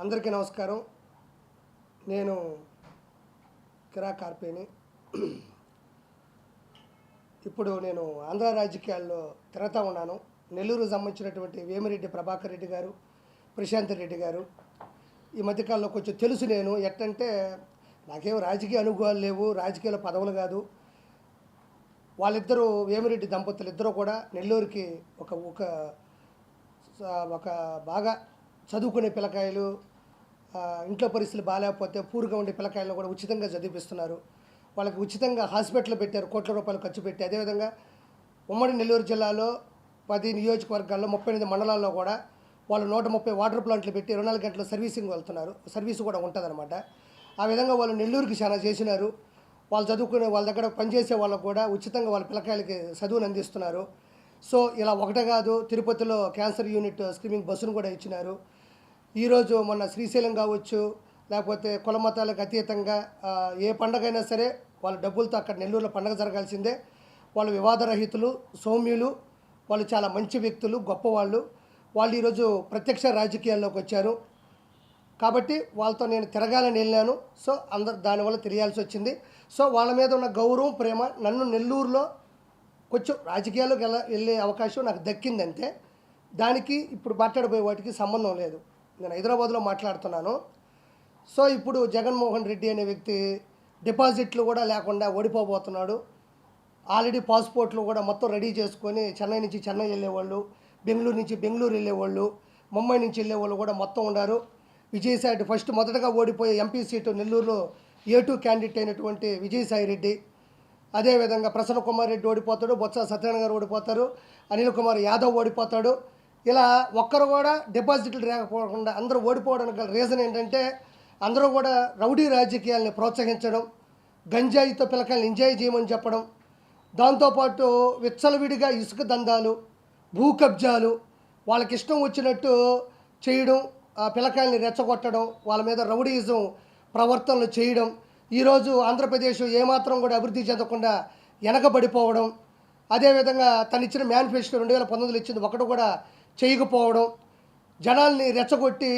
అందరికీ నమస్కారం. నేను కిరా కార్పేని. ఇప్పుడు నేను ఆంధ్ర రాజకీయాల్లో తిరుగుతూ ఉన్నాను. నెల్లూరుకు సంబంధించినటువంటి వేమిరెడ్డి ప్రభాకర్ రెడ్డి గారు, ప్రశాంత్ రెడ్డి గారు ఈ మధ్యకాలంలో కొంచెం తెలుసు. నేను ఎట్టంటే నాకేం రాజకీయ అనుభవాలు లేవు, రాజకీయాల పదవులు కాదు. వాళ్ళిద్దరూ వేమిరెడ్డి దంపతులు ఇద్దరు కూడా నెల్లూరుకి ఒక ఒక ఒక బాగా చదువుకునే పిల్లకాయలు, ఇంట్లో పరిస్థితులు బాగాలేకపోతే పూర్గా ఉండే పిల్లకాయలను కూడా ఉచితంగా చదివిస్తున్నారు. వాళ్ళకి ఉచితంగా హాస్పిటల్ పెట్టారు, కోట్ల రూపాయలు ఖర్చు పెట్టి. అదేవిధంగా ఉమ్మడి నెల్లూరు జిల్లాలో 10 నియోజకవర్గాల్లో 38 మండలాల్లో కూడా వాళ్ళు 130 వాటర్ ప్లాంట్లు పెట్టి 24 గంటలు సర్వీసింగ్ వెళ్తున్నారు. సర్వీస్ కూడా ఉంటుందన్నమాట. ఆ విధంగా వాళ్ళు నెల్లూరుకి చాలా చేసినారు. వాళ్ళు చదువుకునే వాళ్ళ దగ్గర పనిచేసే వాళ్ళకు కూడా ఉచితంగా వాళ్ళ పిల్లకాయలకి చదువును అందిస్తున్నారు. సో ఇలా ఒకటే కాదు, తిరుపతిలో క్యాన్సర్ యూనిట్ స్క్రీనింగ్ బస్సును కూడా ఇచ్చినారు. ఈరోజు మొన్న శ్రీశైలం కావచ్చు, లేకపోతే కుల మతాలకు అతీతంగా ఏ పండగైనా సరే వాళ్ళ డబ్బులతో అక్కడ నెల్లూరులో పండగ జరగాల్సిందే. వాళ్ళు వివాదరహితులు, సౌమ్యులు, వాళ్ళు చాలా మంచి వ్యక్తులు, గొప్పవాళ్ళు. వాళ్ళు ఈరోజు ప్రత్యక్ష రాజకీయాల్లోకి వచ్చారు కాబట్టి వాళ్ళతో నేను తిరగాలని వెళ్ళాను. సో అందరు దానివల్ల తెలియాల్సి వచ్చింది. సో వాళ్ళ మీద ఉన్న గౌరవం, ప్రేమ నన్ను నెల్లూరులో కొంచెం రాజకీయాల్లోకి వెళ్ళే అవకాశం నాకు దక్కిందంటే దానికి ఇప్పుడు మాట్లాడబోయే వాటికి సంబంధం లేదు. నేను హైదరాబాద్లో మాట్లాడుతున్నాను. సో ఇప్పుడు జగన్మోహన్ రెడ్డి అనే వ్యక్తి డిపాజిట్లు కూడా లేకుండా ఓడిపోబోతున్నాడు. ఆల్రెడీ పాస్పోర్ట్లు కూడా మొత్తం రెడీ చేసుకొని చెన్నై నుంచి చెన్నై వెళ్ళేవాళ్ళు, బెంగళూరు నుంచి బెంగళూరు వెళ్ళేవాళ్ళు, ముంబై నుంచి వెళ్ళేవాళ్ళు కూడా మొత్తం ఉన్నారు. విజయసాయి ఫస్ట్ మొదటగా ఓడిపోయే ఎంపీ సీటు నెల్లూరులో A2 క్యాండిడేట్ అయినటువంటి విజయసాయి రెడ్డి, అదేవిధంగా ప్రసన్న కుమార్ రెడ్డి ఓడిపోతాడు, బొత్స సత్యనారాయణ గారు ఓడిపోతారు, అనిల్ కుమార్ యాదవ్ ఓడిపోతాడు. ఇలా ఒక్కరు కూడా డిపాజిట్లు లేకపోకుండా అందరూ ఓడిపోవడానికి గల రీజన్ ఏంటంటే అందరూ కూడా రౌడీ రాజకీయాలని ప్రోత్సహించడం, గంజాయితో పిల్లకాయలను ఎంజాయ్ చేయమని చెప్పడం, దాంతోపాటు విచ్చలవిడిగా ఇసుక దందాలు, భూ కబ్జాలు, వాళ్ళకి ఇష్టం వచ్చినట్టు చేయడం, ఆ పిల్లకాయల్ని రెచ్చగొట్టడం, వాళ్ళ మీద రౌడీయిజం ప్రవర్తనలు చేయడం. ఈరోజు ఆంధ్రప్రదేశ్ ఏమాత్రం కూడా అభివృద్ధి చెందకుండా వెనకబడిపోవడం, అదేవిధంగా తను ఇచ్చిన మేనిఫెస్టో 2019 ఇచ్చింది ఒకటి కూడా చేయకపోవడం, జనాల్ని రెచ్చగొట్టి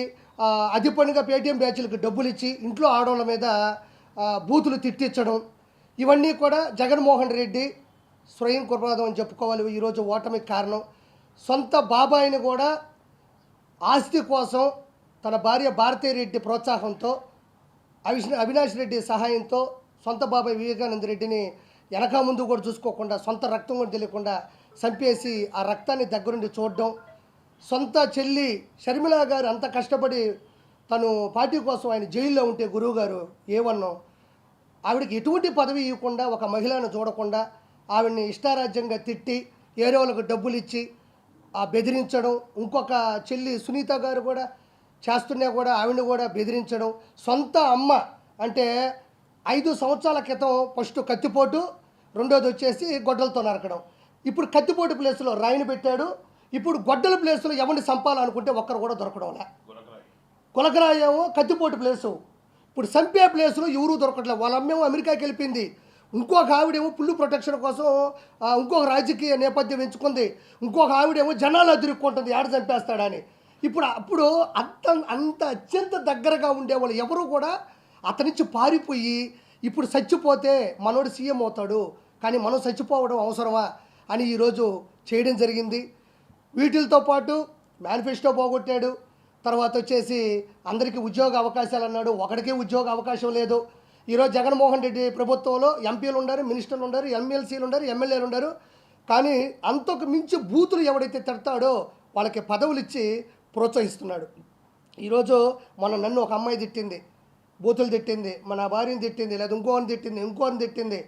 అది పనిగా పేటీఎం బ్యాచ్లకు డబ్బులు ఇచ్చి ఇంట్లో ఆడవాళ్ళ మీద బూతులు తిట్టించడం, ఇవన్నీ కూడా జగన్మోహన్ రెడ్డి స్వయం కృపాదం అని చెప్పుకోవాలి. ఈరోజు ఓటమికి కారణం సొంత బాబాయిని కూడా ఆస్తి కోసం తన భార్య భారతీరెడ్డి ప్రోత్సాహంతో, అవినాష్ రెడ్డి సహాయంతో సొంత బాబాయ్ వివేకానంద రెడ్డిని వెనక ముందు కూడా చూసుకోకుండా సొంత రక్తం కూడా తెలియకుండా చంపేసి ఆ రక్తాన్ని దగ్గరుండి చూడడం, సొంత చెల్లి షర్మిల గారు అంత కష్టపడి తను పార్టీ కోసం ఆయన జైల్లో ఉంటే గురువుగారు ఏమన్నా ఆవిడకి ఎటువంటి పదవి ఇవ్వకుండా, ఒక మహిళను చూడకుండా ఆవిడని ఇష్టారాజ్యంగా తిట్టి ఏరే వాళ్ళకు డబ్బులు ఇచ్చి బెదిరించడం, ఇంకొక చెల్లి సునీత గారు కూడా చేస్తున్నా కూడా ఆవిడని కూడా బెదిరించడం, సొంత అమ్మ అంటే 5 సంవత్సరాల క్రితం ఫస్ట్ కత్తిపోటు, రెండోది వచ్చేసి గొడ్డలతో నరకడం. ఇప్పుడు కత్తిపోటు ప్లేస్లో రాయిని పెట్టాడు. ఇప్పుడు గొడ్డల ప్లేస్లో ఎవరిని చంపాలనుకుంటే ఒక్కరు కూడా దొరకడంలే. కులకరాయేమో కత్తిపోటు ప్లేసు, ఇప్పుడు చంపే ప్లేస్లో ఎవరూ దొరకట్లేదు. వాళ్ళ అమ్మేమో అమెరికాకి వెళ్ళిపోయింది, ఇంకొక ఆవిడేమో పుల్లు ప్రొటెక్షన్ కోసం ఇంకొక రాజకీయ నేపథ్యం ఎంచుకుంది, ఇంకొక ఆవిడేమో జనాలు అదిరుక్కుంటుంది ఆడ చంపేస్తాడని. అప్పుడు అంత అత్యంత దగ్గరగా ఉండేవాళ్ళు ఎవరు కూడా అతని నుంచి పారిపోయి ఇప్పుడు చచ్చిపోతే మనోడు సీఎం అవుతాడు, కానీ మనం చచ్చిపోవడం అవసరమా అని ఈరోజు చేయడం జరిగింది. వీటితో పాటు మేనిఫెస్టో పోగొట్టాడు. తర్వాత వచ్చేసి అందరికీ ఉద్యోగ అవకాశాలు అన్నాడు, ఒకడికే ఉద్యోగ అవకాశం లేదు. ఈరోజు జగన్మోహన్ రెడ్డి ప్రభుత్వంలో ఎంపీలు ఉన్నారు, మినిస్టర్లు ఉన్నారు, ఎమ్మెల్సీలు ఉన్నారు, ఎమ్మెల్యేలు ఉన్నారు. కానీ అంతకు మించి బూతులు ఎవడైతే తిడతాడో వాళ్ళకి పదవులు ఇచ్చి ప్రోత్సహిస్తున్నాడు. ఈరోజు నన్ను ఒక అమ్మాయి తిట్టింది, బూతులు తిట్టింది, మన భార్యని తిట్టింది, లేదా ఇంకోని తిట్టింది.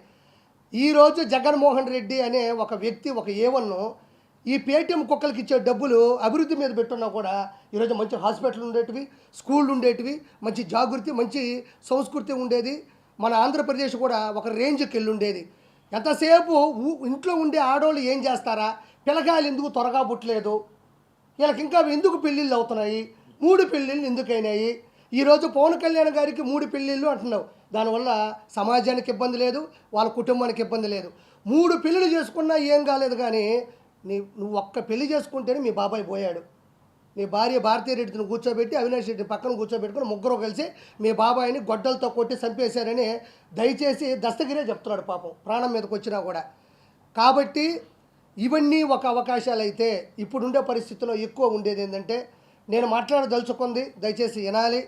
ఈరోజు జగన్మోహన్ రెడ్డి అనే ఒక వ్యక్తి, ఒక ఏవన్ను ఈ పేటీఎం కుక్కలకి ఇచ్చే డబ్బులు అభివృద్ధి మీద పెట్టున్నా కూడా ఈరోజు మంచి హాస్పిటల్ ఉండేటివి, స్కూళ్ళు ఉండేటివి, మంచి జాగృతి, మంచి సంస్కృతి ఉండేది. మన ఆంధ్రప్రదేశ్ కూడా ఒక రేంజ్కి వెళ్ళి ఉండేది. ఎంతసేపు ఇంట్లో ఉండే ఆడవాళ్ళు ఏం చేస్తారా, పిల్లకాయలు ఎందుకు త్వరగా పుట్టలేదు, వీళ్ళకి ఇంకా ఎందుకు పెళ్ళిళ్ళు అవుతున్నాయి, 3 పెళ్ళిళ్ళు ఎందుకైనాయి. ఈరోజు పవన్ కళ్యాణ్ గారికి 3 పెళ్ళిళ్ళు అంటున్నావు. దానివల్ల సమాజానికి ఇబ్బంది లేదు, వాళ్ళ కుటుంబానికి ఇబ్బంది లేదు. 3 పెళ్ళిళ్ళు చేసుకున్నా ఏం కాలేదు, కానీ నువ్వు ఒక్క పెళ్లి చేసుకుంటేనే మీ బాబాయ్ పోయాడు. నీ భార్య భారతీయ రెడ్డిని కూర్చోబెట్టి అవినాష్ రెడ్డిని పక్కన కూర్చోబెట్టుకుని ముగ్గురు కలిసి మీ బాబాయిని గొడ్డలతో కొట్టి చంపేశారని దయచేసి దస్తగిరే చెప్తున్నాడు పాపం, ప్రాణం మీదకి వచ్చినా కూడా. కాబట్టి ఇవన్నీ ఒక అవకాశాలు అయితే ఇప్పుడుండే పరిస్థితుల్లో ఎక్కువ ఉండేది ఏంటంటే, నేను మాట్లాడదలుచుకుంది దయచేసి వినాలి.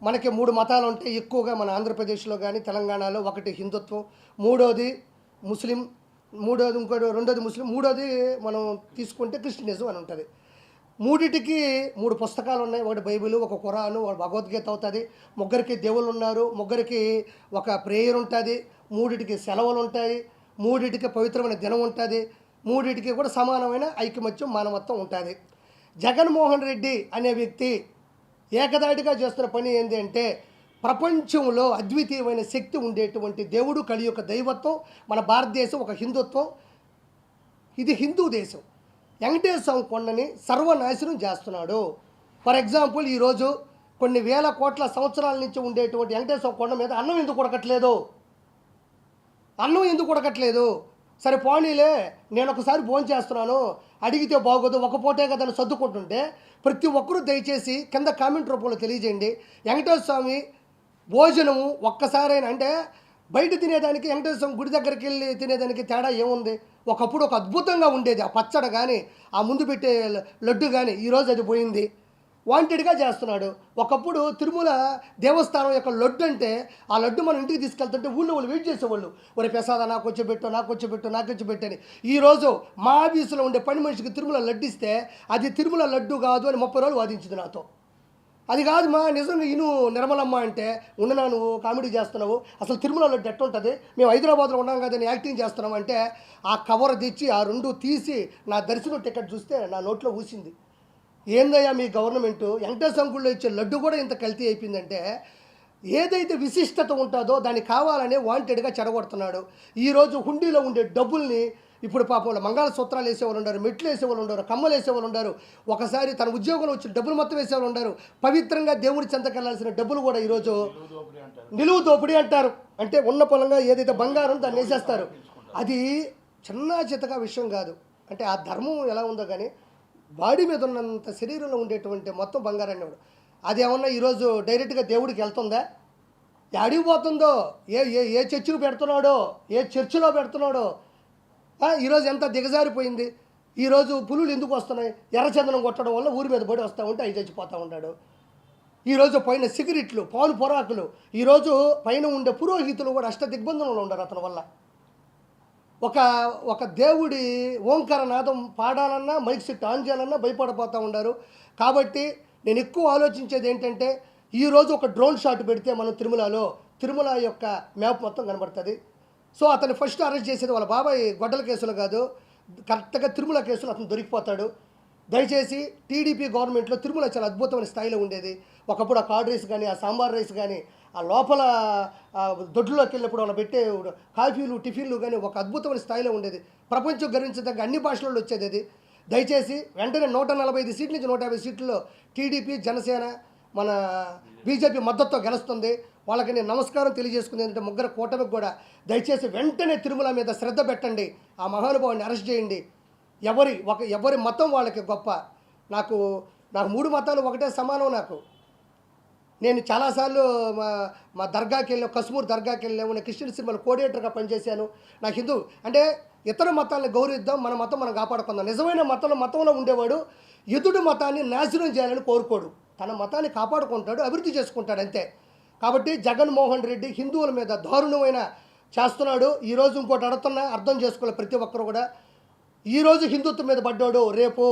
మనకి 3 మతాలు ఉంటాయి ఎక్కువగా మన ఆంధ్రప్రదేశ్లో కానీ తెలంగాణలో. ఒకటి హిందుత్వం, మూడోది ముస్లిం, రెండోది ముస్లిం, మూడోది మనం తీసుకుంటే క్రిస్టియనిజం అని ఉంటుంది. మూడిటికి 3 పుస్తకాలు ఉన్నాయి. ఒకటి బైబిల్, ఒక ఖురాను, ఒక భగవద్గీత అవుతుంది. ముగ్గురికి దేవుళ్ళు ఉన్నారు, ముగ్గురికి ఒక ప్రేయర్ ఉంటుంది, మూడిటికి సెలవులు ఉంటాయి, మూడిటికి పవిత్రమైన దినం ఉంటుంది, మూడిటికి కూడా సమానమైన ఐకమత్యం మానవత్వం ఉంటుంది. జగన్మోహన్ రెడ్డి అనే వ్యక్తి ఏకదాటిగా చేస్తున్న పని ఏంటి అంటే, ప్రపంచంలో అద్వితీయమైన శక్తి ఉండేటువంటి దేవుడు, కలియుగ దైవత్వం, మన భారతదేశం ఒక హిందుత్వం, ఇది హిందూ దేశం. వెంకటేశ్వర కొండని సర్వనాశనం చేస్తున్నాడు. ఫర్ ఎగ్జాంపుల్, ఈరోజు కొన్ని వేల కోట్ల సంవత్సరాల నుంచి ఉండేటువంటి వెంకటేశ్వర కొండ మీద అన్నం ఎందుకు ఉడకట్లేదు? సరే పోనీలే, నేను ఒకసారి భోజనం చేస్తున్నాను, అడిగితే బాగోదు, ఒక పూటే కదా అని సర్దుకుంటుంటే, ప్రతి ఒక్కరూ దయచేసి కింద కామెంట్ రూపంలో తెలియజేయండి. వెంకటేశ్వర స్వామి భోజనము ఒక్కసారైనా, అంటే బయట తినేదానికి వెంకటేశ్వర స్వామి గుడి దగ్గరికి వెళ్ళి తినేదానికి తేడా ఏముంది? ఒకప్పుడు ఒక అద్భుతంగా ఉండేది ఆ పచ్చడి కానీ, ఆ ముందు పెట్టే లడ్డు కానీ. ఈరోజు అది పోయింది, వాంటెడ్గా చేస్తున్నాడు. ఒకప్పుడు తిరుమల దేవస్థానం యొక్క లడ్డు అంటే, ఆ లడ్డు మనం ఇంటికి తీసుకెళ్తుంటే ఊళ్ళో వాళ్ళు వెయిట్ చేసేవాళ్ళు, ఒరే ప్రసాద నాకు వచ్చి పెట్టని. ఈరోజు మా ఆఫీసులో ఉండే పని మనిషికి తిరుమల లడ్డు ఇస్తే అది తిరుమల లడ్డు కాదు అని 30 రోజులు వాదించింది నాతో. అది కాదు మా నిజంగా ఇను నిర్మలమ్మ అంటే, ఉండనా నువ్వు కామెడీ చేస్తున్నావు, అసలు తిరుమల లడ్డు ఎట్టుంటుంది, మేము హైదరాబాద్లో ఉన్నాం కదా నేను యాక్టింగ్ చేస్తున్నాం అంటే, ఆ కవర్ తెచ్చి ఆ 2 తీసి నా దర్శనం టికెట్ చూస్తే నా నోట్లో ఊసింది. ఏందయ్యా మీ గవర్నమెంటు, వెంకటేశ్వర గుడిలో ఇచ్చే లడ్డు కూడా ఇంత కల్తీ అయిపోయిందంటే, ఏదైతే విశిష్టత ఉంటుందో దాన్ని కావాలనే వాంటెడ్గా చెడగొడుతున్నాడు. ఈరోజు హుండీలో ఉండే డబ్బుల్ని ఇప్పుడు పాపం మంగళసూత్రాలు వేసేవాళ్ళు ఉన్నారు, మెట్లు వేసేవాళ్ళు ఉన్నారు, కమ్మలు వేసేవాళ్ళు ఉన్నారు, ఒకసారి తన ఉద్యోగంలో వచ్చిన డబ్బులు మొత్తం వేసేవాళ్ళు ఉన్నారు. పవిత్రంగా దేవుడి చెంతకెళ్లాల్సిన డబ్బులు కూడా ఈరోజు నిలువు దోపిడీ అంటారు. అంటే ఉన్న పొలంగా ఏదైతే బంగారం దాన్ని వేసేస్తారు. అది చిన్న చితగా విషయం కాదు. అంటే ఆ ధర్మం ఎలా ఉందో కానీ, బాడీ మీద ఉన్నంత శరీరంలో ఉండేటువంటి మొత్తం బంగారాన్ని అది ఏమన్నా ఈరోజు డైరెక్ట్గా దేవుడికి వెళ్తుందా? యాడికి పోతుందో, ఏ ఏ ఏ చర్చిలో పెడుతున్నాడో, ఏ చర్చిలో పెడుతున్నాడో. ఈరోజు ఎంత దిగజారిపోయింది. ఈరోజు పులులు ఎందుకు వస్తున్నాయి? ఎర్రచందనం కొట్టడం వల్ల ఊరి మీద పడి వస్తూ ఉంటే అవి చచ్చిపోతూ ఉన్నాడు. ఈరోజు పైన సిగరెట్లు, పాలు పొరాకులు, ఈరోజు పైన ఉండే పురోహితులు కూడా దిగ్బంధనంలో ఉండరు అతని వల్ల. ఒక దేవుడి ఓంకార నాదం పాడాలన్నా, మైక్ సెట్ ఆన్ చేయాలన్నా భయపడిపోతూ ఉన్నారు. కాబట్టి నేను ఎక్కువ ఆలోచించేది ఏంటంటే, ఈరోజు ఒక డ్రోన్ షాట్ పెడితే మనం తిరుమల యొక్క మ్యాప్ మొత్తం కనబడుతుంది. సో అతను ఫస్ట్ అరెస్ట్ చేసేది వాళ్ళ బాబాయ్ గొడ్డల కేసులు కాదు, కరెక్ట్గా తిరుమల కేసులు అతను దొరికిపోతాడు. దయచేసి టీడీపీ గవర్నమెంట్లో తిరుమల చాలా అద్భుతమైన స్థాయిలో ఉండేది. ఒకప్పుడు ఆ కార్డ్ రైస్ కానీ, ఆ సాంబార్ రైస్ కానీ, ఆ లోపల దొడ్లోకి వెళ్ళినప్పుడు వాళ్ళు పెట్టే కాఫీలు, టిఫిన్లు కానీ ఒక అద్భుతమైన స్థాయిలో ఉండేది. ప్రపంచం గర్వించదగ్గ అన్ని భాషలలో వచ్చేది అది. దయచేసి వెంటనే 145 సీట్ల నుంచి 150 సీట్లలో టీడీపీ, జనసేన, మన బీజేపీ మద్దతుతో గెలుస్తుంది. వాళ్ళకి నేను నమస్కారం తెలియజేసుకుంది ఏంటంటే, ముగ్గురు కూటమికి కూడా దయచేసి వెంటనే తిరుమల మీద శ్రద్ధ పెట్టండి, ఆ మహానుభావుని అరెస్ట్ చేయండి. ఎవరి మతం వాళ్ళకి గొప్ప. నాకు 3 మతాలు ఒకటే సమానం. నేను చాలాసార్లు మా దర్గాకి వెళ్ళాను, కశ్మూర్ దర్గాకి వెళ్ళాము, నేను క్రిస్టియన్ సినిమాలో కోఆర్డినేటర్గా పనిచేశాను. నాకు హిందూ అంటే ఇతర మతాలను గౌరవిద్దాం, మన మతం మనం కాపాడుకుందాం. నిజమైన మతంలో ఉండేవాడు ఎదుటి మతాన్ని నాశనం చేయాలని కోరుకోడు, తన మతాన్ని కాపాడుకుంటాడు, అభివృద్ధి చేసుకుంటాడు అంతే. కాబట్టి జగన్మోహన్ రెడ్డి హిందువుల మీద దారుణమైన చేస్తున్నాడు. ఈరోజు ఇంకోటి అడుగుతున్నా, అర్థం చేసుకోవాలి ప్రతి ఒక్కరు కూడా. ఈరోజు హిందుత్వం మీద పడ్డాడు, రేపు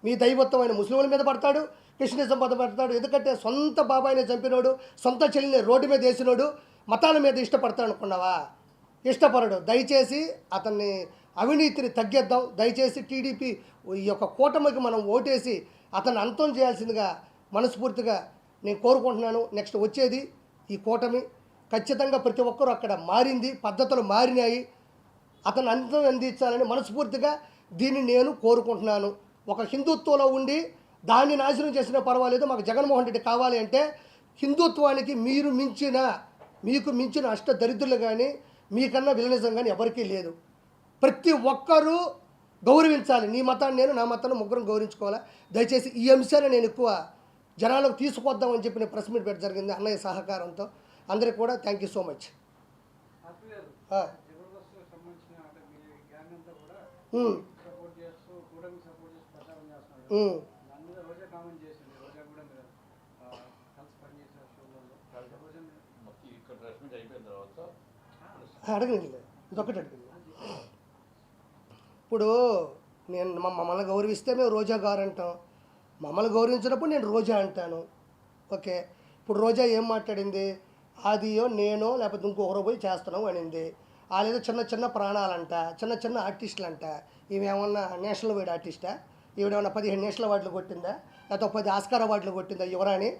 మీ దైవత్వమైన ముస్లింల మీద పడతాడు, క్రిస్టియనిజం మీద పడతాడు. ఎందుకంటే సొంత బాబాయిని చంపినోడు, సొంత చెల్లిని రోడ్డు మీద వేసినోడు మతాల మీద ఇష్టపడతాడు అనుకున్నావా? ఇష్టపడడు. దయచేసి అతన్ని అవినీతిని తగ్గిద్దాం. దయచేసి టీడీపీ ఈ యొక్క కూటమికి మనం ఓటేసి అతన్ని అంతం చేయాల్సిందిగా మనస్ఫూర్తిగా నేను కోరుకుంటున్నాను. నెక్స్ట్ వచ్చేది ఈ కూటమి ఖచ్చితంగా ప్రతి ఒక్కరూ అక్కడ మారింది, పద్ధతులు మారినాయి. అతను అంతం అందించాలని మనస్ఫూర్తిగా దీన్ని నేను కోరుకుంటున్నాను. ఒక హిందుత్వంలో ఉండి దాన్ని నాశనం చేసినా పర్వాలేదు, మాకు జగన్మోహన్ రెడ్డి కావాలి అంటే హిందుత్వానికి మీకు మించిన అష్ట దరిద్రులు కానీ, మీకన్నా విలనిజం కానీ ఎవరికీ లేదు. ప్రతి ఒక్కరూ గౌరవించాలి. నీ మతాన్ని నేను, నా మతాన్ని ముగ్గురం గౌరవించుకోవాలా. దయచేసి ఈ అంశాన్ని నేను ఎక్కువ జనాలకు తీసుకొద్దామని చెప్పి నేను ప్రెస్ మీట్ పెట్టడం జరిగింది అన్నయ్య సహకారంతో. అందరికీ కూడా థ్యాంక్ యూ సో మచ్. అడగండి, ఇదొక్కటి అడగండి. ఇప్పుడు నేను మమ్మల్ని గౌరవిస్తే మేము రోజా గారు అంటాం, మమ్మల్ని గౌరవించినప్పుడు నేను రోజా అంటాను. ఓకే, ఇప్పుడు రోజా ఏం మాట్లాడింది? ఆదియో నేనో లేకపోతే ఇంకొకరు పోయి చేస్తున్నాం అనింది. వాళ్ళేదో చిన్న చిన్న ప్రాణాలంట, చిన్న చిన్న ఆర్టిస్టులు అంట. ఈమెమన్నా నేషనల్ వైడ్ ఆర్టిస్టా? ఈవిడేమన్నా 15 నేషనల్ అవార్డులు కొట్టిందా, లేకపోతే 10 ఆస్కార్ అవార్డులు కొట్టిందా యువరాణి?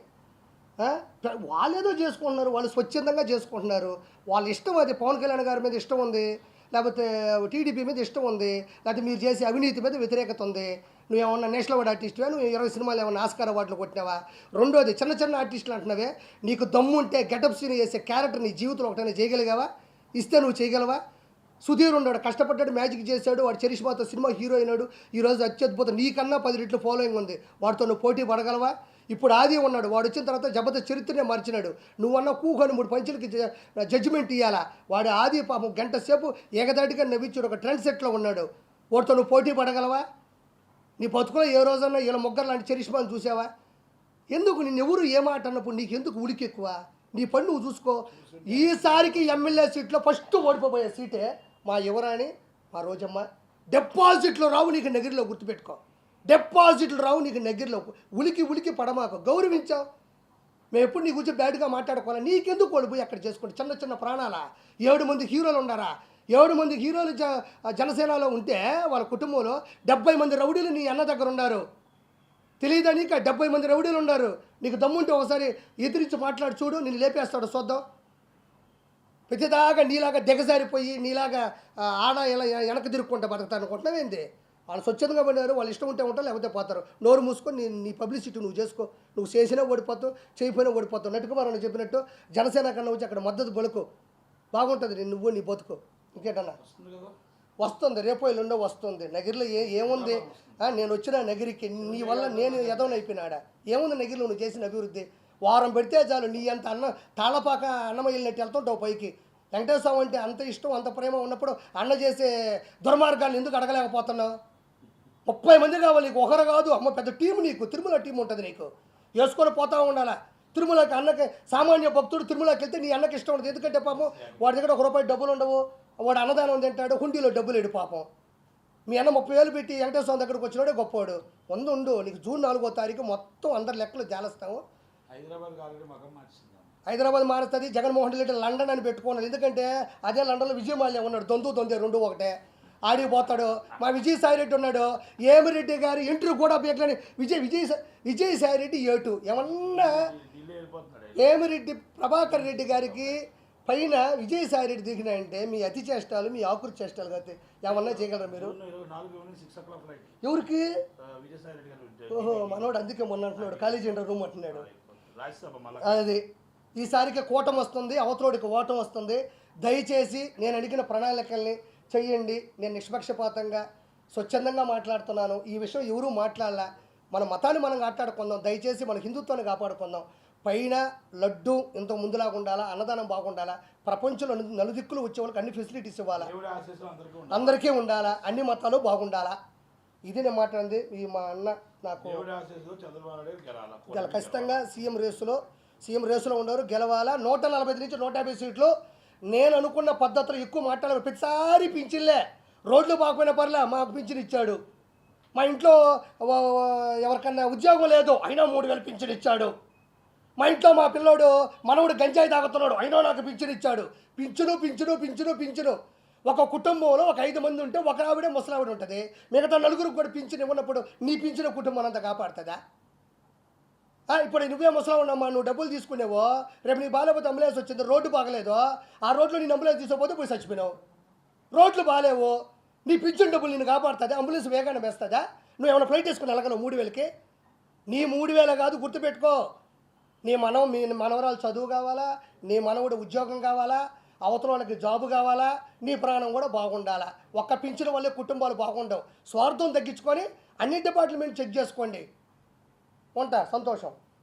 వాళ్ళేదో చేసుకుంటున్నారు, వాళ్ళు స్వచ్ఛందంగా చేసుకుంటున్నారు. వాళ్ళ ఇష్టం. అది పవన్ కళ్యాణ్ గారి మీద ఇష్టం ఉంది, లేకపోతే టీడీపీ మీద ఇష్టం ఉంది, లేకపోతే మీరు చేసే అవినీతి మీద వ్యతిరేకత ఉంది. నువ్వేమన్నా నేషనల్ అవార్డు ఆర్టిస్టువా? నువ్వు 20 సినిమాలు ఏమన్నా ఆస్కార్ అవార్డులు కొట్టినావా? రెండోది, చిన్న చిన్న ఆర్టిస్టులు అంటున్నావే, నీకు దమ్ము ఉంటే గెటప్ సీన్ చేసే క్యారెక్టర్ నీ జీవితంలో ఒకటైనా చేయగలిగావా? ఇస్తే నువ్వు చేయగలవా? సుధీర్ ఉన్నాడు, కష్టపడ్డాడు, మ్యాజిక్ చేశాడు, వాడు చరిష్మాతో సినిమా హీరో అయినాడు, ఈరోజు అత్యద్భుత, నీకన్నా 10 రెట్లు ఫాలోయింగ్ ఉంది, వాడితో నువ్వు పోటీ పడగలవా? ఇప్పుడు ఆది ఉన్నాడు, వాడు వచ్చిన తర్వాత జబర్దస్త్ చరిత్రనే మార్చినాడు. నువ్వన్నా కూకొని 3 పంచులకి జడ్జిమెంట్ ఇవ్వాలా? వాడు ఆది పాపం గంట సేపు ఏకదాటిగా నవ్వించాడు, ఒక ట్రెండ్ సెట్లో ఉన్నాడు, వాడితో నువ్వు పోటీ పడగలవా? నీ బతుకులో ఏ రోజన్నా ఇలా ముగ్గురు లాంటి చరిష్మాను చూసావా? ఎందుకు నిన్నెవరు ఏ మాట అన్నప్పుడు నీకు ఎందుకు ఉలికి ఎక్కువ? నీ పని నువ్వు చూసుకో. ఈసారికి ఎమ్మెల్యే సీట్లో ఫస్ట్ ఓడిపోయే సీటే మా యువరాణి, మా రోజమ్మ. డిపాజిట్లు రావు నీకు నగిరిలో, గుర్తుపెట్టుకో. డిపాజిట్లు రావు నీకు నగిరిలో. ఉలికి పడమాకు, గౌరవించావు. మేము ఎప్పుడు నీ గురించి బ్యాడ్గా మాట్లాడుకోవాలి. నీకెందుకు ఓడిపోయి అక్కడ చేసుకుంటే చిన్న చిన్న ప్రాణాలా? 7 మంది హీరోలు ఉన్నారా? 7 మంది హీరోలు జనసేనలో ఉంటే వాళ్ళ కుటుంబంలో 70 మంది రౌడీలు నీ అన్న దగ్గర ఉన్నారు. తెలియదా నీకు? 70 మంది రౌడీలు ఉన్నారు. నీకు దమ్ముంటే ఒకసారి ఎదిరించి మాట్లాడి చూడు, నేను లేపేస్తాడు చూద్దాం. ప్రతిదాకా నీలాగా దిగజారిపోయి నీలాగా ఆడ ఇలా వెనక్కి తిరుక్కుంటా బతుకుతాను అనుకుంటున్నావేంది? వాళ్ళు స్వచ్ఛందంగా పడినారు, వాళ్ళు ఇష్టం ఉంటే ఉంటారు, లేకపోతే పోతారు. నోరు మూసుకొని నీ పబ్లిసిటీ నువ్వు చేసుకో. నువ్వు చేసినా ఓడిపోతావు, చేయకపోయినా ఓడిపోతావు. నటుకుమారని చెప్పినట్టు జనసేన కన్నా వచ్చి అక్కడ మద్దతు బలుకు, బాగుంటుంది నువ్వు నీ బతుకు. ఇంకేటన్నా వస్తుంది, రేపో ఎల్లుండో వస్తుంది. నగిరిలో ఏముంది? నేను వచ్చిన నగిరికి నీ వల్ల నేను ఎదవనైపోయినాడా? ఏముంది నగిరిలో నువ్వు చేసిన అభివృద్ధి? వారం పెడితే చాలు, నీ అంత తాళపాక అన్నమయ్యనట్టు వెళ్తుంటావు పైకి. వెంకటేశ్వర స్వామి అంటే అంత ఇష్టం, అంత ప్రేమ ఉన్నప్పుడు అన్న చేసే దుర్మార్గాన్ని ఎందుకు అడగలేకపోతున్నావు? 30 మంది కావాలి నీకు, ఒకరు కాదు. అమ్మ పెద్ద టీం నీకు, తిరుమల టీం ఉంటుంది నీకు, వేసుకొని పోతా ఉండాలా. తిరుమలకి అన్నకి సామాన్య భక్తుడు తిరుమలకి వెళ్తే నీ అన్నకి ఇష్టం ఉండదు. ఎందుకంటే పాపం వాడి దగ్గర 1 రూపాయి డబ్బులు ఉండవు, వాడు అన్నదానం తింటాడు, హుండీలో డబ్బులు ఏడు పాపం. మీ అన్న 30,000 పెట్టి వెంకటేశ్వర స్వామి దగ్గరకు వచ్చినాడే గొప్పవాడు. ఉండు నీకు జూన్ 4వ తారీఖు మొత్తం అందరి లెక్కలు జాలస్తాము. హైదరాబాద్ మారుస్తుంది. జగన్మోహన్ రెడ్డి లండన్ అని పెట్టుకున్నాడు. ఎందుకంటే అదే లండన్లో విజయమాల్య ఉన్నాడు, దొందే 2 ఒకటే. ఆడికి పోతాడు. మా విజయసాయి రెడ్డి ఉన్నాడు, ఏమిరెడ్డి గారి ఇంటర్వ్యూ కూడా బీకలని విజయసాయి రెడ్డి ఏటు ఏమన్నా ఏమిరెడ్డి ప్రభాకర్ రెడ్డి గారికి పైన విజయసాయి రెడ్డి దిగినాయంటే మీ అతి చేష్టాలు, మీ ఆకురు చేష్టాలు కాబట్టి ఏమన్నా చేయగలరా మీరు? ఎవరికి? ఓహో, మనోడు అందుకే మొన్న అంటున్నాడు కాలేజీ రూమ్ అంటున్నాడు. అది ఈసారికి కూటమి వస్తుంది, అవతలోడికి ఓటం వస్తుంది. దయచేసి నేను అడిగిన ప్రణాళికల్ని చెయ్యండి. నేను నిష్పక్షపాతంగా స్వచ్ఛందంగా మాట్లాడుతున్నాను. ఈ విషయం ఎవరూ మాట్లాడాల. మన మతాన్ని మనం కాపాడుకుందాం. దయచేసి మన హిందుత్వాన్ని కాపాడుకుందాం. పైన లడ్డు ఇంత ముందులాగా ఉండాలా, అన్నదానం బాగుండాలా, ప్రపంచంలో నలుదిక్కులు వచ్చే వాళ్ళకి అన్ని ఫెసిలిటీస్ ఇవ్వాలా, అందరికీ ఉండాలా, అన్ని మతాలు బాగుండాలా. ఇది నేను మాట్లాడింది. ఈ మా అన్న నాకు ఖచ్చితంగా సీఎం రేసులో ఉన్నారు, గెలవాలా. 140 నుంచి 150 సీట్లు. నేను అనుకున్న పద్ధతిలో ఎక్కువ మాట్లాడాలి. ప్రతిసారి పింఛన్లే, రోడ్లు బాగుపోయిన పర్లే మాకు పింఛన్ ఇచ్చాడు. మా ఇంట్లో ఎవరికన్నా ఉద్యోగం లేదు అయినా 3,000 పింఛన్ ఇచ్చాడు. మా ఇంట్లో మా పిల్లోడు మనవుడు గంజాయి తాగుతున్నాడు అయినా నాకు పింఛన్ ఇచ్చాడు. పింఛను. ఒక కుటుంబంలో ఒక 5 మంది ఉంటే ఒక ఆవిడే ముసలావిడ ఉంటుంది, మిగతా 4గురికి కూడా పింఛన్ ఇవ్వనప్పుడు నీ పింఛన్ కుటుంబం అంతా కాపాడుతుందా? ఇప్పుడు నువ్వే ముసలావున్నామ్మా, నువ్వు డబ్బులు తీసుకునేవో, రేపు నీ బాగాలేకపోతే అంబులెన్స్ వచ్చింది, రోడ్డు బాగలేదు, ఆ రోడ్లో నేను అంబులెన్స్ తీసుకోపోతే పోయి చచ్చిపోయినావు. రోడ్లు బాగాలేవు, నీ పింఛన్ డబ్బులు నేను కాపాడుతుందా? అంబులెన్స్ వేగానే వేస్తుందా? నువ్వు ఏమైనా ఫ్లైట్ వేసుకుని వెళ్ళగలవు 3,000కి? నీ 3,000 కాదు, గుర్తుపెట్టుకో. నీ మనవరాలు చదువు కావాలా, నీ మనవుడు ఉద్యోగం కావాలా, అవతల వాళ్ళకి జాబు కావాలా, నీ ప్రాణం కూడా బాగుండాలా. ఒక్క పింఛను వల్లే కుటుంబాలు బాగుండవు. స్వార్థం తగ్గించుకొని అన్ని డిపార్ట్మెంట్ చెక్ చేసుకోండి. ఉంటా. సంతోషం.